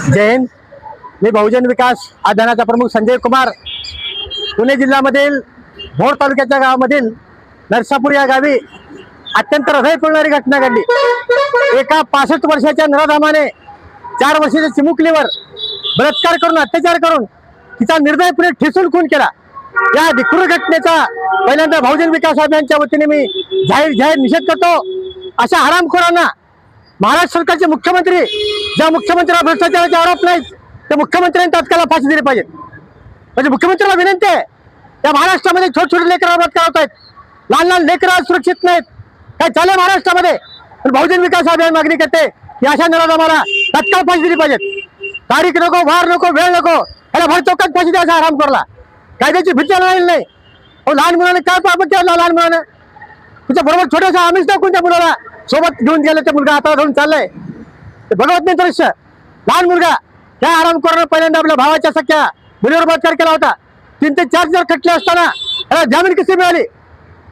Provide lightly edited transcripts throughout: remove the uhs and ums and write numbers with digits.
जय हिंद. मी बहुजन विकास आघाडीचा प्रमुख संजय कुमार. पुणे जिल्ह्यामधील भोर तालुक्याच्या गावामधील नरसापूर या गावी अत्यंत हृदय फुलणारी घटना घडली. एका 65 वर्षाच्या नराधामाने 4 वर्षाच्या चिमुकलीवर बलात्कार करून अत्याचार करून तिचा निर्दयपणे ठेचून खून केला. या धिक्रूर घटनेचा पहिल्यांदा बहुजन विकास अभियानच्या वतीने मी जाहीर निषेध करतो. अशा हरामखोरांना महाराष्ट्र सरकारचे मुख्यमंत्री, ज्या मुख्यमंत्र्याला भ्रष्टाचाराचे आरोप नाहीत त्या मुख्यमंत्र्यांनी तात्काळ फाशी दिली पाहिजे. म्हणजे मुख्यमंत्र्याला विनंती आहे, त्या महाराष्ट्रामध्ये छोटे लेकरं बलात्कार होत आहेत, लहान लेकरं सुरक्षित नाहीत. काय चाललंय महाराष्ट्रामध्ये? पण बहुजन विकास अभियान मागणी करते की अशा नराधमाला तात्काळ फाशी दिली पाहिजे. तारीख नको, वार नको, वेळ नको, याला भरचौकात फाशी द्यायचा आराम करला. कायद्याची भीती राहील नाही. लहान मुलाने काय पाप केला? लहान मुलाने तुझ्या बरोबर छोट्याशा आम्हीच टाकून त्या मुलाला सोबत घेऊन गेलं. ते मुलगा आता धरून चाललाय. ते बघत नाही दृश्य. लहान मुलगा त्या आराम करून पहिल्यांदा आपल्या भावाच्या सख्या मुलीवर बलात्कार केला होता. 3 ते 4 जण खटले असताना त्याला जामीन कशी मिळाली?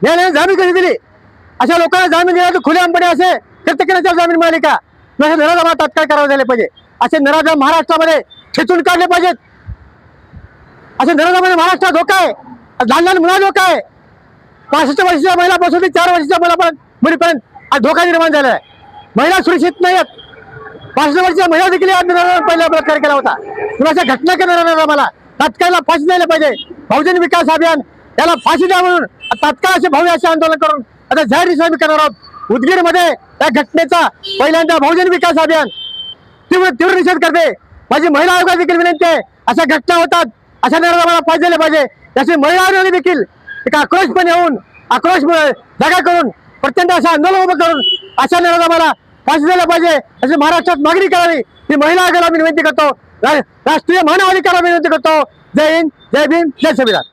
न्यायालयाने जामीन कशी दिली? अशा लोकांना जामीन दिला तर खुलेआमपणे असे कृत्य केल्याच्यावर जामीन मिळाली का? असे नराधम तात्काळ करावे झाले पाहिजे. असे नराधम महाराष्ट्रामध्ये ठेचून काढले पाहिजेत. असे नराधमाने महाराष्ट्रात धोका आहे. लहान मुला धोका आहे. 65 वर्षाच्या महिलापासून ते 4 वर्षाच्या मुलीपर्यंत हा धोका निर्माण झाला आहे. महिला सुरक्षित नाही आहेत. 65 वर्षाच्या महिला देखील पहिला बलात्कार केला होता. अशा घटना करणाऱ्या मला तात्काळ फाशी द्यायला पाहिजे. बहुजन विकास अभियान त्याला फाशी द्या म्हणून तात्काळ असे भव्य असे आंदोलन करून आता जाहीर निषेध करणार आहोत. उदगीरमध्ये त्या घटनेचा पहिल्यांदा बहुजन विकास अभियान तीव्र निषेध करते. माझी महिला आयोगाला देखील विनंती आहे, अशा घटना होतात, अशा निर्णय फाशी दिले पाहिजे. त्याची महिला आयोगाने देखील एक आक्रोशपणे येऊन आक्रोश जागा करून प्रचंड असं आंदोलन उभं करून अशा निर्णयाला फाशी द्यायला पाहिजे अशी महाराष्ट्रात मागणी करावी. ही महिला आयोगाला मी विनंती करतो. राष्ट्रीय मानवाधिकाराला विनंती करतो. जय हिंद, जय भीम, जय संविधान.